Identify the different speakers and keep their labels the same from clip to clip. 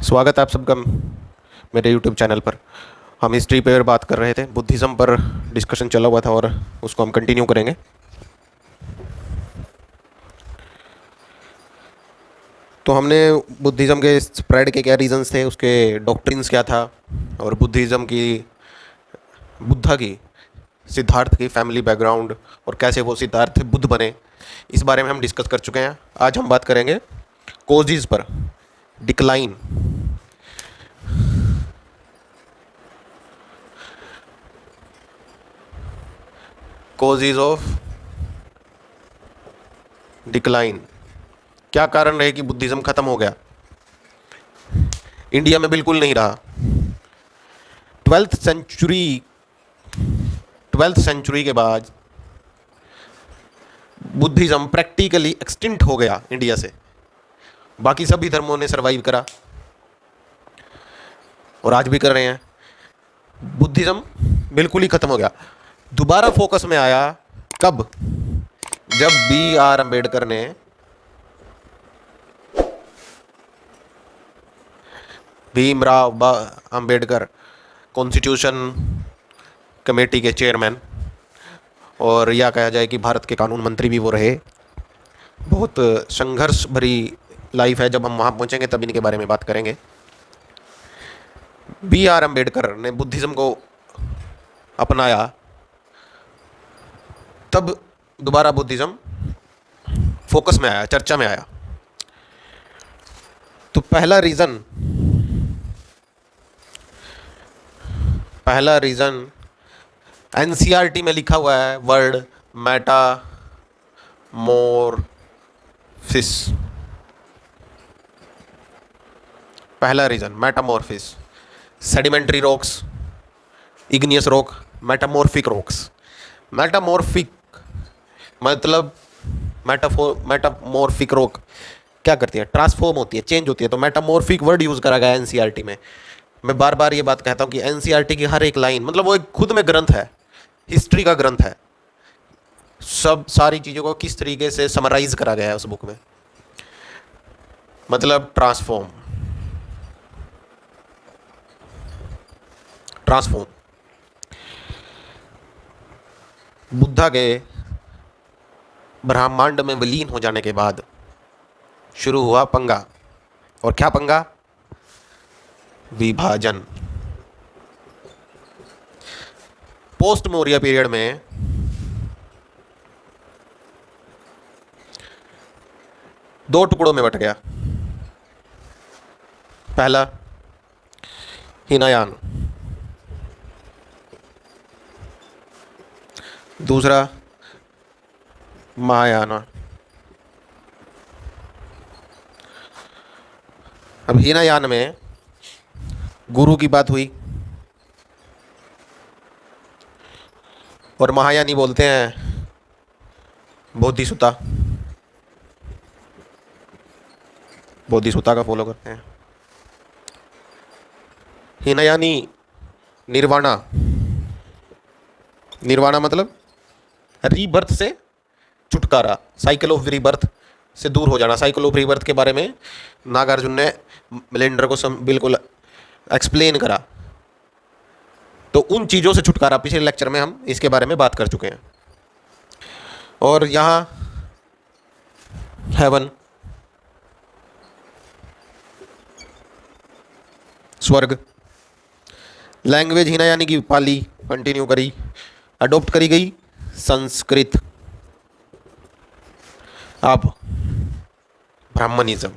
Speaker 1: स्वागत है आप सबका मेरे यूट्यूब चैनल पर। हम हिस्ट्री पर बात कर रहे थे, बुद्धिज़्म पर डिस्कशन चला हुआ था और उसको हम कंटिन्यू करेंगे। तो हमने बुद्धिज़्म के स्प्रेड के क्या रीजंस थे, उसके डॉक्ट्रिन्स क्या था, और बुद्धिज़्म की बुद्धा की सिद्धार्थ की फैमिली बैकग्राउंड और कैसे वो सिद्धार्थ बुद्ध बने, इस बारे में हम डिस्कस कर चुके हैं। आज हम बात करेंगे कोजेज़ पर, डिक्लाइन। कोजेज ऑफ डिक्लाइन, क्या कारण रहे कि बुद्धिज़्म खत्म हो गया। इंडिया में बिल्कुल नहीं रहा। ट्वेल्थ सेंचुरी के बाद बुद्धिज़्म प्रैक्टिकली एक्सटिंक्ट हो गया इंडिया से। बाकी सभी धर्मों ने सरवाइव करा और आज भी कर रहे हैं। बुद्धिज़्म बिल्कुल ही खत्म हो गया। दोबारा फोकस में आया कब? जब B.R. अम्बेडकर ने भीमराव अंबेडकर कॉन्स्टिट्यूशन कमेटी के चेयरमैन, और या कहा जाए कि भारत के कानून मंत्री भी वो रहे। बहुत संघर्ष भरी लाइफ है। जब हम वहाँ पहुँचेंगे तब इनके बारे में बात करेंगे। B.R. अम्बेडकर ने बुद्धिज़्म को अपनाया, तब दोबारा बुद्धिज़्म फोकस में आया, चर्चा में आया। तो पहला रीज़न NCERT में लिखा हुआ है, वर्ड मेटामॉर्फिस। पहला reason metamorphosis. Sedimentary rocks, igneous rock, metamorphic rocks. Metamorphic मतलब मेटामॉर्फिक रॉक क्या करती है? ट्रांसफॉर्म होती है, चेंज होती है। तो मेटामॉर्फिक वर्ड यूज़ करा गया NCERT में। मैं बार बार ये बात कहता हूँ कि NCERT की हर एक लाइन, मतलब वो एक खुद में ग्रंथ है, हिस्ट्री का ग्रंथ है। सब सारी चीज़ों को किस तरीके से समराइज करा गया है उस बुक में। मतलब ट्रांसफॉर्म। बुद्धा के ब्रह्मांड में विलीन हो जाने के बाद शुरू हुआ पंगा। और क्या पंगा? विभाजन। पोस्ट मौर्य पीरियड में दो टुकड़ों में बट गया। पहला हीनयान, दूसरा महायान। अब हीनयान में गुरु की बात हुई और महायानी बोलते हैं बोधिसुता का फॉलो करते हैं। हीनयानी निर्वाणा मतलब रीबर्थ से छुटकारा, साइकिल ऑफ रीबर्थ से दूर हो जाना। साइकिल ऑफ रीबर्थ के बारे में नागार्जुन ने मिलेंडर को बिल्कुल एक्सप्लेन करा। तो उन चीज़ों से छुटकारा, पिछले लेक्चर में हम इसके बारे में बात कर चुके हैं। और यहाँ हेवन, स्वर्ग। लैंग्वेज हीनयानी की पाली कंटिन्यू करी, अडॉप्ट करी गई संस्कृत। अब Brahmanism.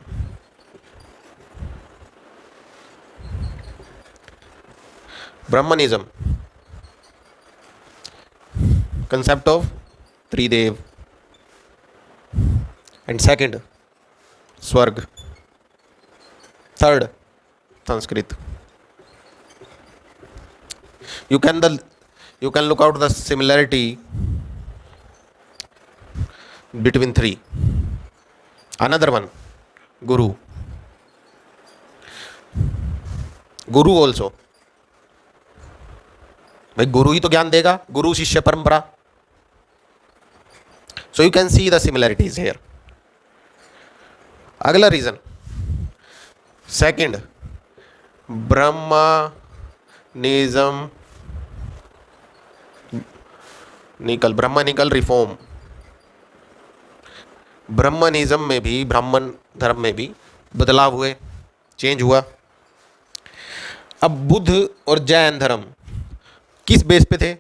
Speaker 1: Concept of Tridev, and second swarg, third Sanskrit. You can look out the similarity between three. Another one, Guru also. भाई गुरु ही तो ज्ञान देगा, गुरु शिष्य परंपरा। So you can see the similarities here. अगला रीजन, सेकंड ब्रह्मनिज्म ब्रह्मनिकल रिफॉर्म, ब्रह्मनिज्म में भी, ब्राह्मण धर्म में भी बदलाव हुए, चेंज हुआ। अब बुद्ध और जैन धर्म किस बेस पे थे?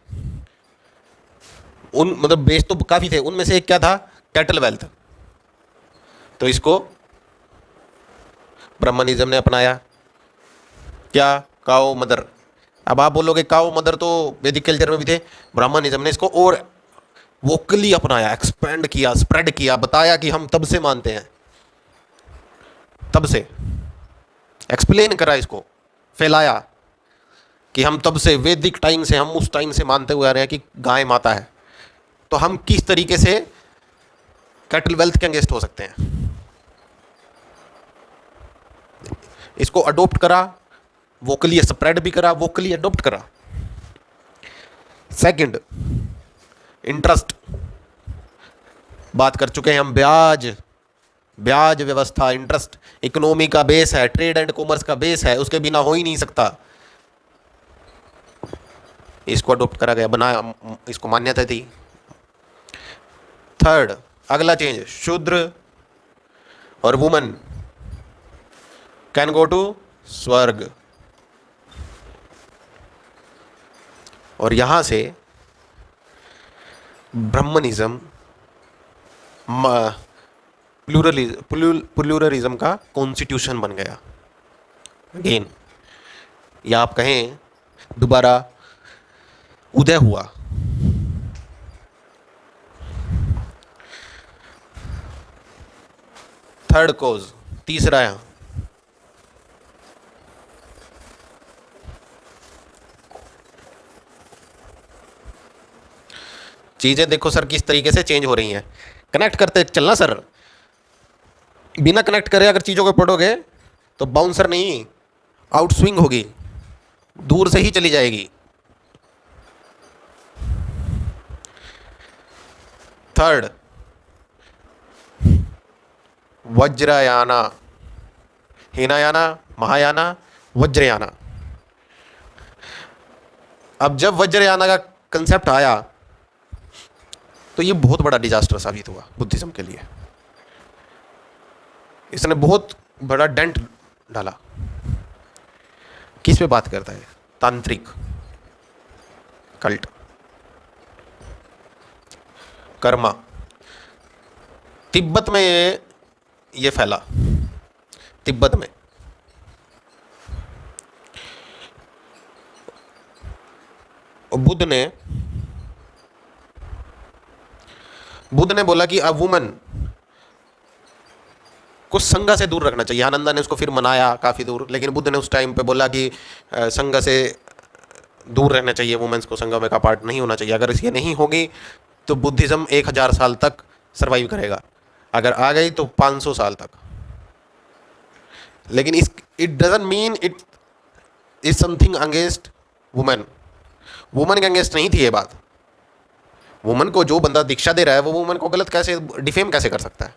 Speaker 1: उन मतलब बेस तो काफ़ी थे, उनमें से एक क्या था? Cattle wealth. तो इसको ब्रह्मनिज्म ने अपनाया। क्या? काओ मदर। अब आप बोलोगे काओ मदर तो वैदिक कल्चर में भी थे, ब्राह्मणिज्म ने इसको और वोकली अपनाया, एक्सपेंड किया, स्प्रेड किया, बताया कि हम तब से मानते हैं, तब से एक्सप्लेन करा, इसको फैलाया कि हम तब से, वैदिक टाइम से, हम उस टाइम से मानते हुए आ रहे हैं कि गाय माता है। तो हम किस तरीके से कैटल वेल्थ के अगेंस्ट हो सकते हैं, इसको अडोप्ट करा, वोकली स्प्रेड भी करा, वोकली अडोप्ट करा। सेकंड, इंटरेस्ट, बात कर चुके हैं हम। ब्याज, ब्याज व्यवस्था, इंटरेस्ट इकोनॉमी का बेस है, ट्रेड एंड कॉमर्स का बेस है, उसके बिना हो ही नहीं सकता। इसको अडोप्ट करा गया, बनाया, इसको मान्यता थी। थर्ड, अगला चेंज, शूद्र और वुमन कैन गो टू स्वर्ग। और यहां से ब्रह्मनिज्म प्लूरलिज्म का कॉन्स्टिट्यूशन बन गया। अगेन, या आप कहें दोबारा उदय हुआ। थर्ड कोज, तीसरा है, चीजें देखो सर किस तरीके से चेंज हो रही हैं। कनेक्ट करते चलना सर, बिना कनेक्ट करे अगर चीजों को पढ़ोगे तो बाउंसर नहीं, आउट स्विंग होगी, दूर से ही चली जाएगी। थर्ड, वज्रयाना, हीनायाना, महायाना, वज्रयाना। अब जब वज्रयाना का कंसेप्ट आया तो ये बहुत बड़ा डिजास्टर साबित हुआ बुद्धिज्म के लिए। इसने बहुत बड़ा डेंट डाला। किस पे बात करता है? तांत्रिक कल्ट, कर्मा। तिब्बत में ये फैला, तिब्बत में। बुद्ध ने बोला कि अब वुमन को संघ से दूर रखना चाहिए। आनंदा ने उसको फिर मनाया काफ़ी दूर, लेकिन बुद्ध ने उस टाइम पे बोला कि संघ से दूर रहना चाहिए, वुमेन्स को संघ में का पार्ट नहीं होना चाहिए। अगर ये नहीं होगी तो बुद्धिज़्म 1000 साल तक सर्वाइव करेगा, अगर आ गई तो 500 साल तक। लेकिन it doesn't mean it is something against women. Women के अगेंस्ट नहीं थी ये बात। वुमन को जो बंदा दीक्षा दे रहा है वो वुमन को गलत कैसे, डिफेम कैसे कर सकता है?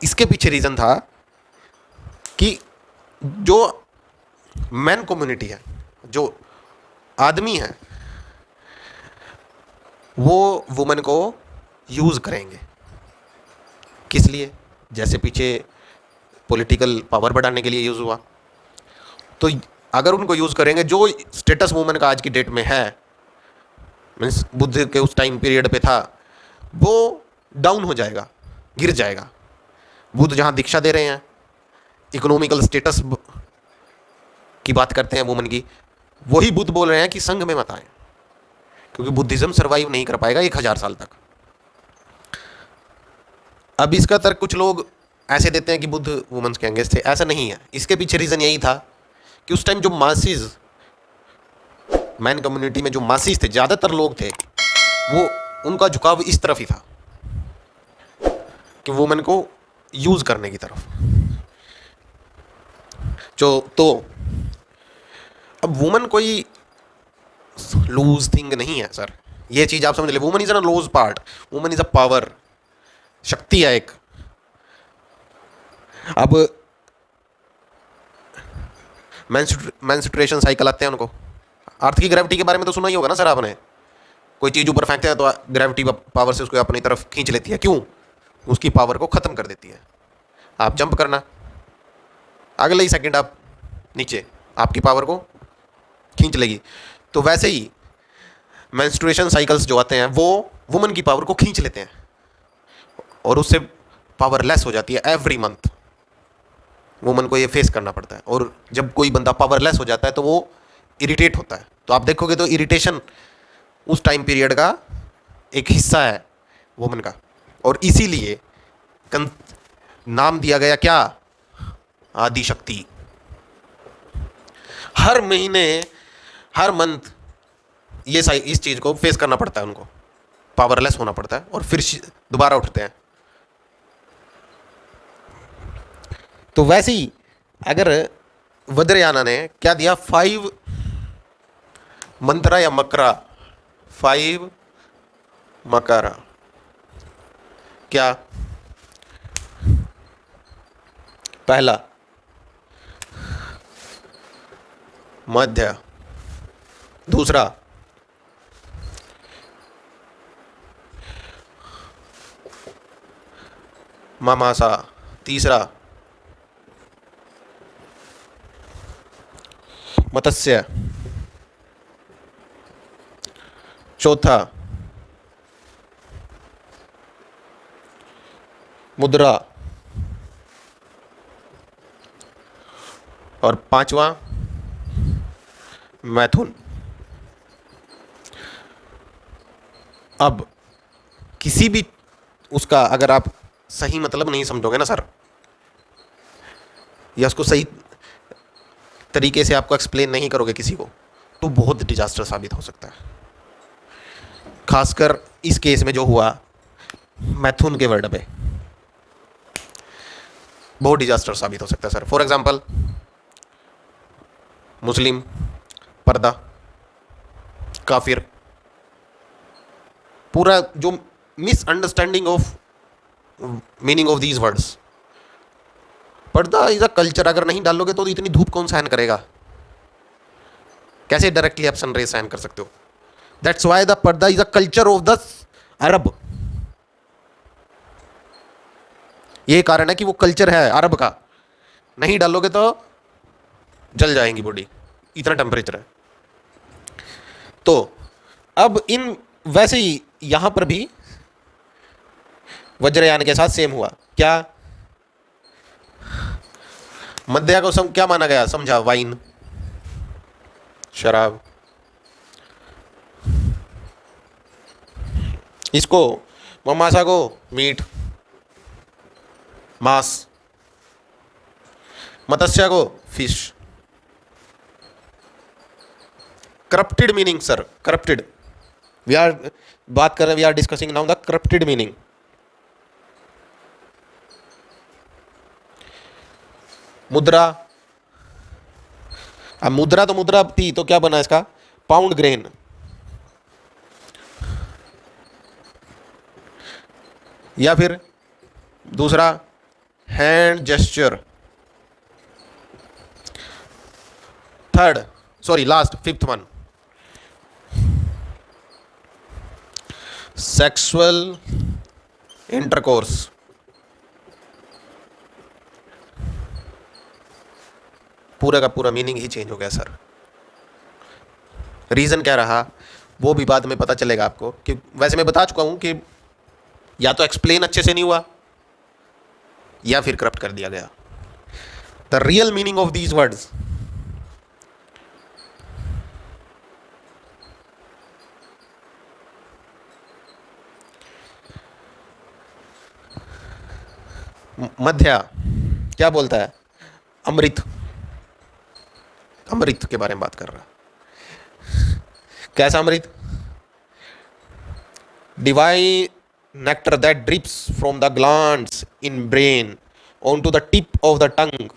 Speaker 1: इसके पीछे रीजन था कि जो मैन कम्युनिटी है, जो आदमी है, वो वुमन को यूज करेंगे। किस लिए? जैसे पीछे पॉलिटिकल पावर बढ़ाने के लिए यूज हुआ। तो अगर उनको यूज करेंगे, जो स्टेटस वुमन का आज की डेट में है, मीन्स बुद्ध के उस टाइम पीरियड पे था, वो डाउन हो जाएगा, गिर जाएगा। बुद्ध जहाँ दीक्षा दे रहे हैं, इकोनॉमिकल स्टेटस की बात करते हैं वुमन की, वही बुद्ध बोल रहे हैं कि संघ में मत आए, क्योंकि बुद्धिज्म सर्वाइव नहीं कर पाएगा 1000 साल तक। अब इसका तर्क कुछ लोग ऐसे देते हैं कि बुद्ध वुमेन्स के अगेंस्ट थे। ऐसा नहीं है। इसके पीछे रीज़न यही था कि उस टाइम जो मासिस, मैन कम्युनिटी में जो मासिस थे, ज़्यादातर लोग थे, वो उनका झुकाव इस तरफ ही था कि वुमेन को यूज़ करने की तरफ। जो तो अब वुमन कोई लूज थिंग नहीं है सर, ये चीज़ आप समझ ले। Woman is a loose part, woman is a power, शक्ति है एक। अब मेंस्ट्रुएशन साइकिल आते हैं उनको। अर्थ की ग्रेविटी के बारे में तो सुना ही होगा ना सर आपने। कोई चीज़ ऊपर फेंकते हैं तो ग्रेविटी पावर से उसको अपनी तरफ खींच लेती है। क्यों? उसकी पावर को ख़त्म कर देती है। आप जंप करना, अगले ही सेकंड आप नीचे, आपकी पावर को खींच लेगी। तो वैसे ही मेंस्ट्रुएशन साइकिल्स जो आते हैं वो वुमन की पावर को खींच लेते हैं और उससे पावरलेस हो जाती है। एवरी मंथ वुमन को ये फेस करना पड़ता है। और जब कोई बंदा पावरलेस हो जाता है तो वो इरिटेट होता है। तो आप देखोगे तो इरिटेशन उस टाइम पीरियड का एक हिस्सा है वुमन का। और इसीलिए नाम दिया गया क्या? आदि शक्ति। हर महीने, हर मंथ ये इस चीज़ को फेस करना पड़ता है उनको, पावरलेस होना पड़ता है और फिर दोबारा उठते हैं। तो वैसे ही अगर वज्रयाना ने क्या दिया? 5 मंत्रा या मकरा, 5 मकरा। क्या? पहला मध्य, दूसरा मामासा, तीसरा मत्स्य, चौथा मुद्रा और पांचवा मैथुन। अब किसी भी उसका अगर आप सही मतलब नहीं समझोगे ना सर, या उसको सही तरीके से आपको एक्सप्लेन नहीं करोगे किसी को, तो बहुत डिजास्टर साबित हो सकता है। खासकर इस केस में जो हुआ मैथुन के वर्ड पे, बहुत डिजास्टर साबित हो सकता है सर। फॉर एग्जाम्पल, मुस्लिम, पर्दा, काफिर, पूरा जो misunderstanding of meaning of these words. पर्दा इज अ कल्चर, अगर नहीं डालोगे तो इतनी धूप कौन सहन करेगा? कैसे डायरेक्टली आप सनरेज सहन कर सकते हो? दैट्स वाई द पर्दा is a culture of the Arab. ये कारण है कि वो कल्चर है अरब का। नहीं डालोगे तो जल जाएंगी बॉडी, इतना टेम्परेचर है। तो अब इन वैसे ही यहां पर भी वज्रयान के साथ सेम हुआ। क्या? मध्या को क्या माना गया? समझा, वाइन, शराब। इसको ममासा को मीट, मांस। मत्स्य को fish. Corrupted meaning sir, corrupted. We are बात कर रहे हैं, we are discussing now the corrupted meaning. मुद्रा, अब मुद्रा तो मुद्रा थी तो क्या बना इसका? Pound grain. या फिर दूसरा hand gesture. Third, sorry last, fifth one, sexual intercourse. पूरा का पूरा मीनिंग ही चेंज हो गया सर। रीज़न क्या रहा वो भी बाद में पता चलेगा आपको, कि वैसे मैं बता चुका हूं कि या तो एक्सप्लेन अच्छे से नहीं हुआ या फिर करप्ट कर दिया गया। The real meaning of these words मध्या क्या बोलता है? अमृत, अमृत के बारे में बात कर रहा। कैसा अमृत? Divine nectar that drips from the glands in brain onto the tip of the tongue.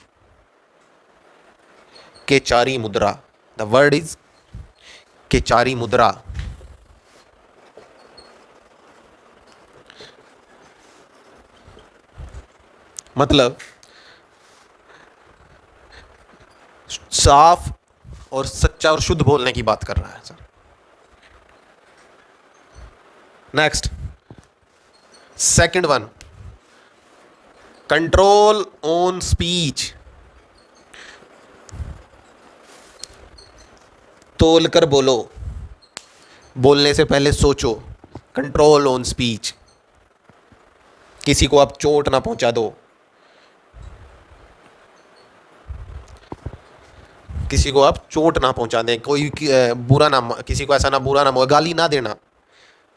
Speaker 1: केचारी मुद्रा. The word is केचारी मुद्रा. मतलब साफ और सच्चा और शुद्ध बोलने की बात कर रहा है sir. Next, second one, control on speech. तोल कर बोलो, बोलने से पहले सोचो। कंट्रोल ऑन स्पीच, किसी को आप चोट ना पहुंचा दो, किसी को आप चोट ना पहुंचा दें, कोई बुरा ना, किसी को ऐसा ना बुरा ना, गाली ना देना।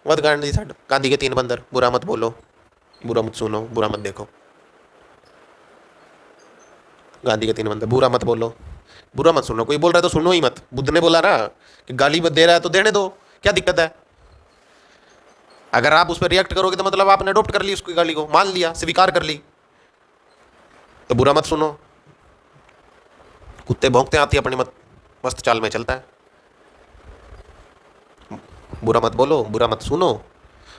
Speaker 1: वत गांधी के 3 बंदर, बुरा मत बोलो, बुरा मत सुनो, बुरा मत देखो। गांधी के 3 बंदर, बुरा मत बोलो, बुरा मत सुनो। कोई बोल रहा है तो सुनो ही मत। बुद्ध ने बोला ना कि गाली मत दे रहा है तो देने दो, क्या दिक्कत है। अगर आप उस पर रिएक्ट करोगे तो मतलब आपने अडॉप्ट कर ली उसकी गाली को, मान लिया, स्वीकार कर ली। तो बुरा मत सुनो, कुत्ते भौंकते आती अपनी मस्त चाल में चलता है। बुरा मत बोलो, बुरा मत सुनो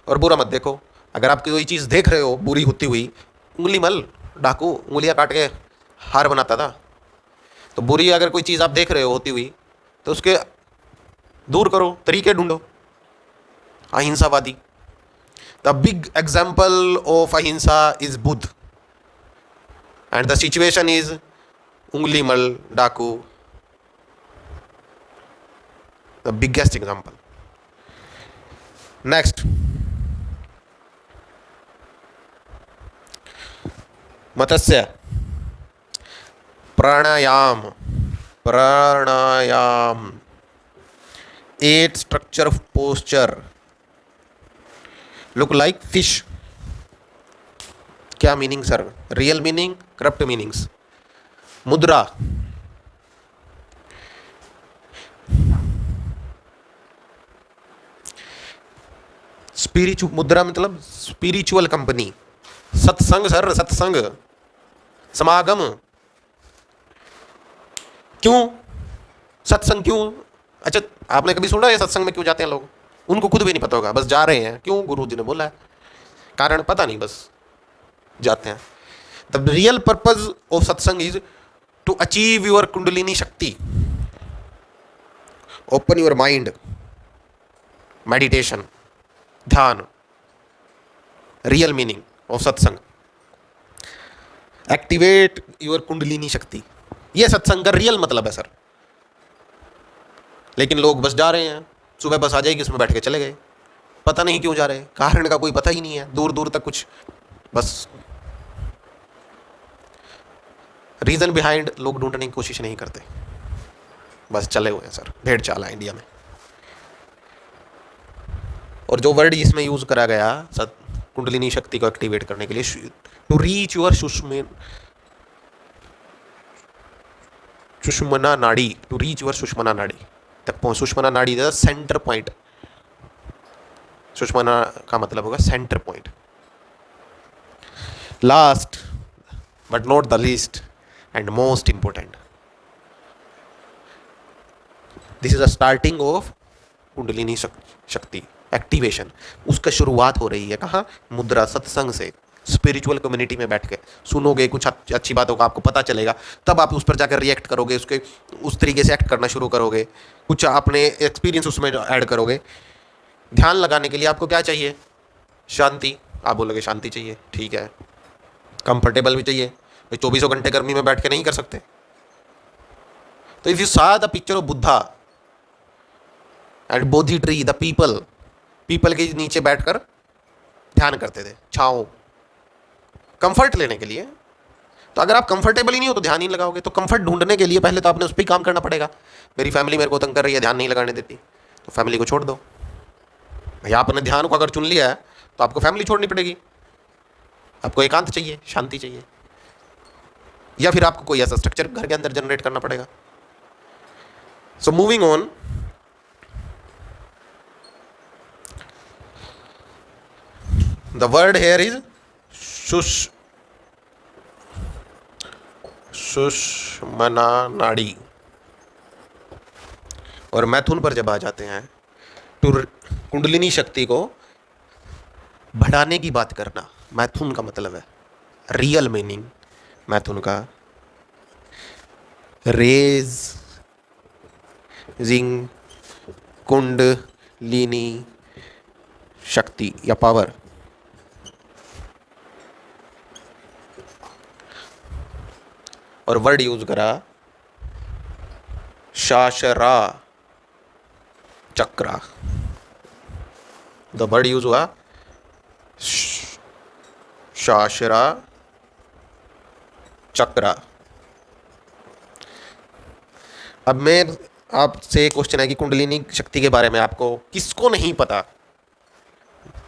Speaker 1: और बुरा मत देखो। अगर आप कोई चीज़ देख रहे हो बुरी होती हुई, उंगली मल, डाकू उंगलियां काट के हार बनाता था। तो बुरी अगर कोई चीज़ आप देख रहे हो होती हुई तो उसके दूर करो, तरीके ढूंढो। अहिंसावादी, the big example of ahimsa is Buddha and the situation is Angulimal, daku, the biggest example. Next, matsya pranayam. Pranayam, 8 structure of posture look like fish. क्या meaning sir? Real meaning, corrupt meanings. Mudra, spiritual, mudra मतलब स्पिरिचुअल कंपनी। सत्संग सर, सत्संग, समागम। क्यों सत्संग, क्यों? अच्छा, आपने कभी सुना है सत्संग में क्यों जाते हैं लोग? उनको खुद भी नहीं पता होगा, बस जा रहे हैं। क्यों? गुरु जी ने बोला है, कारण पता नहीं, बस जाते हैं। The real purpose of satsang is to achieve your kundalini shakti, open your mind, meditation, dhyan. Real meaning of satsang, activate your kundalini shakti. यह सत्संग का रियल मतलब है सर। लेकिन लोग बस जा रहे हैं, सुबह बस आ जाएगी, उसमें बैठ के चले गए, पता नहीं क्यों जा रहे हैं, कारण का कोई पता ही नहीं है, दूर दूर तक कुछ बस रीजन बिहाइंड लोग ढूंढने की कोशिश नहीं करते, बस चले हुए हैं सर। भेड़ चाल है इंडिया में। और जो वर्ड इसमें यूज करा गया कुंडलिनी शक्ति को एक्टिवेट करने के लिए, टू रीच योर सुषुम्ना नाड़ी, टू रीच योर सुषुम्ना नाड़ी तक पहुंच। सुषुम्ना नाड़ी द सेंटर पॉइंट। सुषुम्ना का मतलब होगा centre point. Last but not the least and most important, this is a starting of kundalini शक्ति एक्टिवेशन। उसका शुरुआत हो रही है कहाँ? मुद्रा, सत्संग से। स्पिरिचुअल कम्युनिटी में बैठ के सुनोगे, कुछ अच्छी बातों का आपको पता चलेगा, तब आप उस पर जाकर रिएक्ट करोगे, उसके उस तरीके से एक्ट करना शुरू करोगे, कुछ अपने एक्सपीरियंस उसमें ऐड करोगे। ध्यान लगाने के लिए आपको क्या चाहिए? शांति। आप बोलोगे शांति चाहिए, ठीक है। कंफर्टेबल भी चाहिए, 24 घंटे गर्मी में बैठ के नहीं कर सकते। तो इफ यू सा the picture of Buddha and Bodhi tree, the people के नीचे बैठकर ध्यान करते थे, छाओ, कंफर्ट लेने के लिए। तो अगर आप कंफर्टेबल ही नहीं हो तो ध्यान नहीं लगाओगे। तो कंफर्ट ढूंढने के लिए पहले तो आपने उस पर काम करना पड़ेगा। मेरी फैमिली मेरे को तंग कर रही है, ध्यान नहीं लगाने देती, तो फैमिली को छोड़ दो। भैया आपने ध्यान को अगर चुन लिया है तो आपको फैमिली छोड़नी पड़ेगी। आपको एकांत चाहिए, शांति चाहिए, या फिर आपको कोई ऐसा स्ट्रक्चर घर के अंदर जनरेट करना पड़ेगा। So moving on, the word here is सुषुम्ना नाड़ी। और मैथुन पर जब आ जाते हैं तो कुंडलिनी शक्ति को बढ़ाने की बात करना। मैथुन का मतलब है, रियल मीनिंग मैथुन का, रेज जिंग कुंडलिनी शक्ति या पावर। और वर्ड यूज करा शाशरा चक्रा। द वर्ड यूज हुआ शाशरा चक्रा। अब मैं आपसे क्वेश्चन है कि कुंडलिनी शक्ति के बारे में आपको किसको नहीं पता?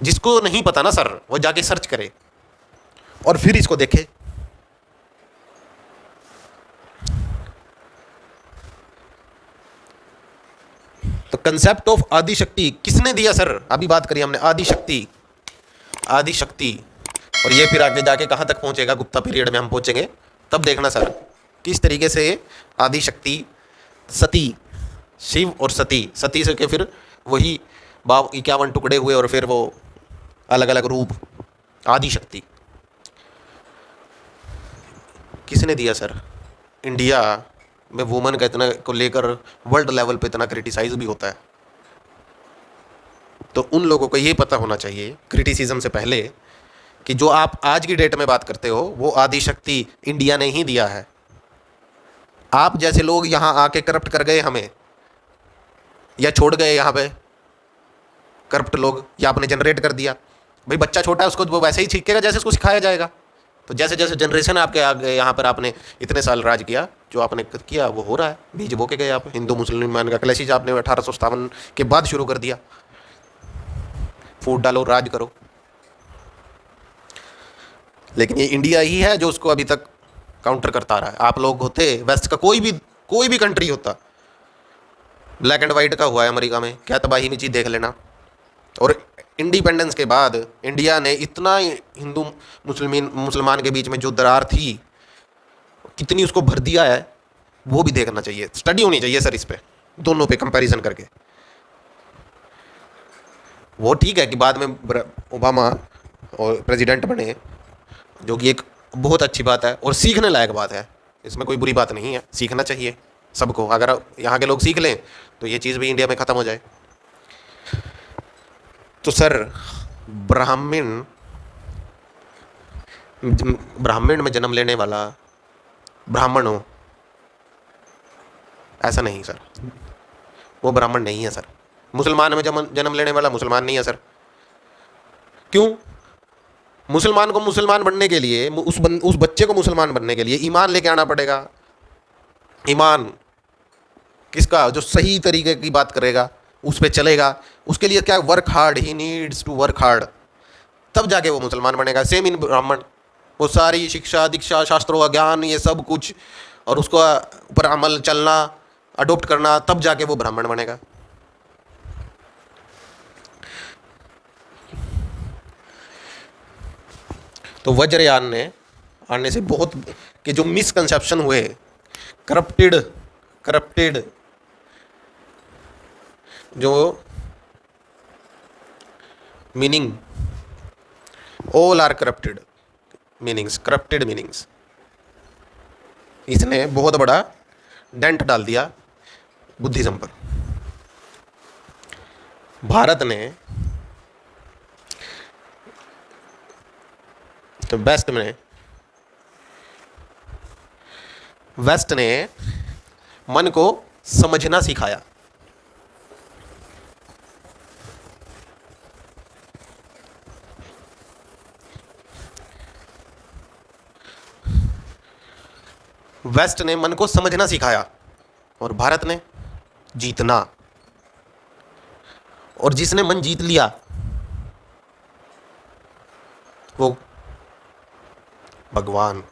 Speaker 1: जिसको नहीं पता ना सर, वो जाके सर्च करे और फिर इसको देखे। तो कंसेप्ट ऑफ आदि शक्ति किसने दिया सर? अभी बात करी हमने आदि शक्ति, आदि शक्ति। और ये फिर आगे जाके कहाँ तक पहुंचेगा, गुप्ता पीरियड में हम पहुंचेंगे, तब देखना सर किस तरीके से आदि शक्ति सती, शिव और सती, सती से के फिर वही 51 टुकड़े हुए और फिर वो अलग अलग रूप, आदि शक्ति किसने दिया सर? इंडिया में वुमन का इतना को लेकर वर्ल्ड लेवल पे इतना क्रिटिसाइज भी होता है, तो उन लोगों को ये पता होना चाहिए क्रिटिसिज्म से पहले कि जो आप आज की डेट में बात करते हो वो आदि शक्ति इंडिया ने ही दिया है। आप जैसे लोग यहाँ आके करप्ट कर गए हमें, या छोड़ गए यहाँ पे करप्ट लोग, या आपने जनरेट कर दिया। भाई बच्चा छोटा है, उसको वो वैसे ही सीखेगा जैसे उसको सिखाया जाएगा। तो जैसे जैसे जनरेशन आपके आगे यहाँ पर आपने इतने साल राज किया, जो आपने किया वो हो रहा है, बीज बो के गए आप। हिंदू मुसलमान का क्लैशेज आपने 1857 के बाद शुरू कर दिया। फूट डालो, राज करो। लेकिन ये इंडिया ही है जो उसको अभी तक काउंटर करता रहा है। आप लोग होते वेस्ट का कोई भी कंट्री होता, ब्लैक एंड वाइट का हुआ है अमेरिका में, क्या तबाही में चीज़ देख लेना। और इंडिपेंडेंस के बाद इंडिया ने इतना हिंदू मुसलमान के बीच में जो दरार थी कितनी उसको भर दिया है, वो भी देखना चाहिए। स्टडी होनी चाहिए सर इस पे, दोनों पे कंपैरिजन करके। वो ठीक है कि बाद में ओबामा और प्रेसिडेंट बने, जो कि एक बहुत अच्छी बात है और सीखने लायक बात है, इसमें कोई बुरी बात नहीं है, सीखना चाहिए सबको। अगर यहाँ के लोग सीख लें तो ये चीज़ भी इंडिया में ख़त्म हो जाए। तो सर ब्राह्मण में जन्म लेने वाला ब्राह्मण हो, ऐसा नहीं सर, वो ब्राह्मण नहीं है सर। मुसलमान में जन्म लेने वाला मुसलमान नहीं है सर। क्यों? मुसलमान को मुसलमान बनने के लिए, उस बच्चे को मुसलमान बनने के लिए ईमान लेके आना पड़ेगा। ईमान किसका? जो सही तरीके की बात करेगा, उस पर चलेगा। उसके लिए क्या? Work hard, he needs to work hard, तब जाके वो मुसलमान बनेगा। सेम इन ब्राह्मण, वो सारी शिक्षा दीक्षा शास्त्रों का ज्ञान ये सब कुछ और उसको ऊपर अमल चलना, अडोप्ट करना, तब जाके वो ब्राह्मण बनेगा। तो वज्रयान ने आने से बहुत के जो मिसकंसेप्शन हुए, करप्टेड जो meaning, all are corrupted meanings, इसने बहुत बड़ा डेंट डाल दिया बुद्धिज्म पर। भारत ने तो वेस्ट ने मन को समझना सिखाया। वेस्ट ने मन को समझना सिखाया और भारत ने जीतना। और जिसने मन जीत लिया वो भगवान